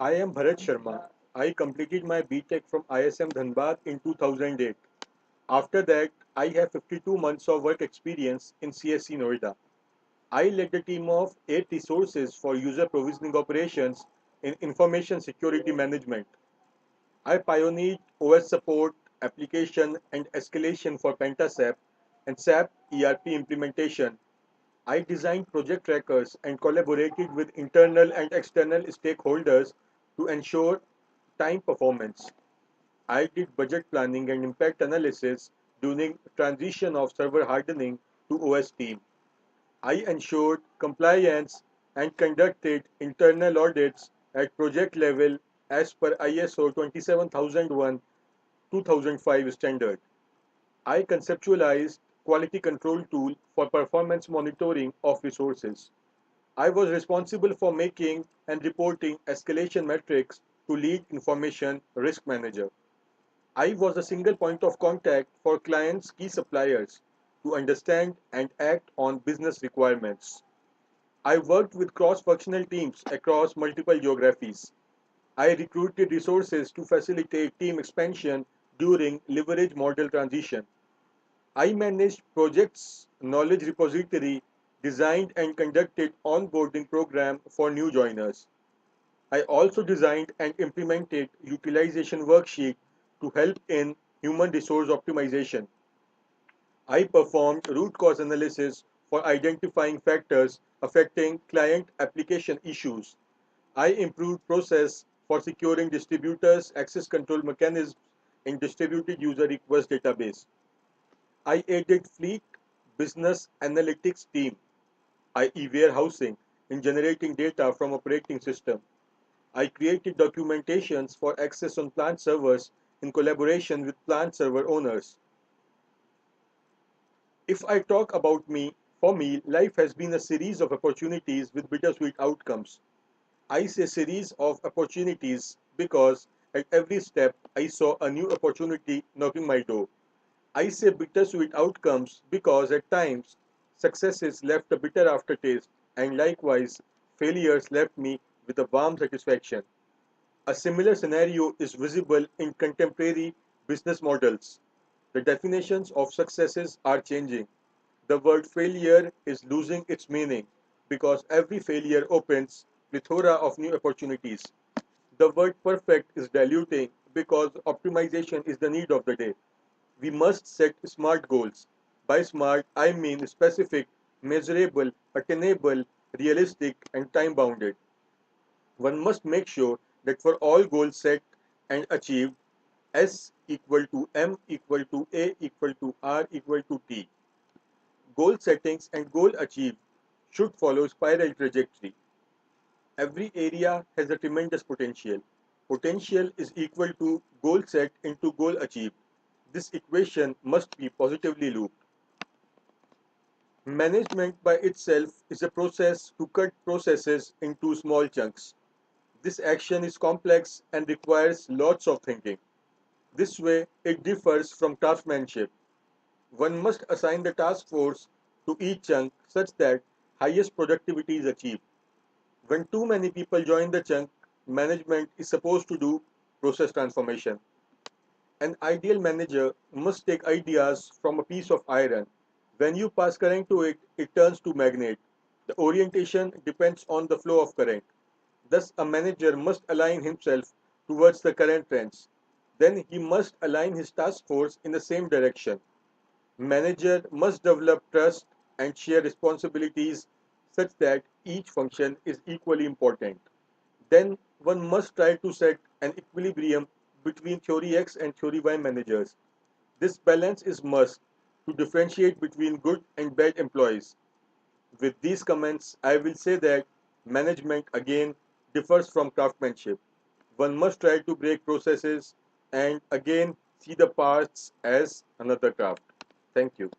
I am Bharat Sharma. I completed my BTech from ISM Dhanbad in 2008. After that, I have 52 months of work experience in CSC Noida. I led a team of 8 resources for user provisioning operations in information security management. I pioneered OS support, application and escalation for Pentasap and SAP ERP implementation. I designed project trackers and collaborated with internal and external stakeholders to ensure time performance. I did budget planning and impact analysis during transition of server hardening to OS team. I ensured compliance and conducted internal audits at project level as per ISO 27001 2005 standard. I conceptualized quality control tool for performance monitoring of resources. I was responsible for making and reporting escalation metrics to lead information risk manager. I was a single point of contact for clients' key suppliers to understand and act on business requirements. I worked with cross-functional teams across multiple geographies. I recruited resources to facilitate team expansion during leverage model transition. I managed projects knowledge repository, designed and conducted onboarding program for new joiners. I also designed and implemented utilization worksheet to help in human resource optimization. I performed root cause analysis for identifying factors affecting client application issues. I improved process for securing distributors' access control mechanisms in distributed user request database. I aided fleet business analytics team, i.e. warehousing, in generating data from operating system. I created documentations for access on plant servers in collaboration with plant server owners. If I talk about me, for me, life has been a series of opportunities with bittersweet outcomes. I say series of opportunities because at every step I saw a new opportunity knocking my door. I say bittersweet outcomes because at times successes left a bitter aftertaste and likewise failures left me with a warm satisfaction. A similar scenario is visible in contemporary business models. The definitions of successes are changing. The word failure is losing its meaning because every failure opens plethora of new opportunities. The word perfect is diluting because optimization is the need of the day. We must set smart goals. By smart, I mean specific, measurable, attainable, realistic, and time bounded. One must make sure that for all goals set and achieved, S equal to M equal to A equal to R equal to T. Goal settings and goal achieved should follow spiral trajectory. Every area has a tremendous potential. Potential is equal to goal set into goal achieved. This equation must be positively looped. Management by itself is a process to cut processes into small chunks. This action is complex and requires lots of thinking. This way, it differs from taskmanship. One must assign the task force to each chunk such that highest productivity is achieved. When too many people join the chunk, management is supposed to do process transformation. An ideal manager must take ideas from a piece of iron. When you pass current to it, it turns to magnet. The orientation depends on the flow of current. Thus, a manager must align himself towards the current trends. Then he must align his task force in the same direction. Manager must develop trust and share responsibilities such that each function is equally important. Then one must try to set an equilibrium between theory X and theory Y managers. This balance is must to differentiate between good and bad employees. With these comments, I will say that management again differs from craftsmanship. One must try to break processes and again see the parts as another craft. Thank you.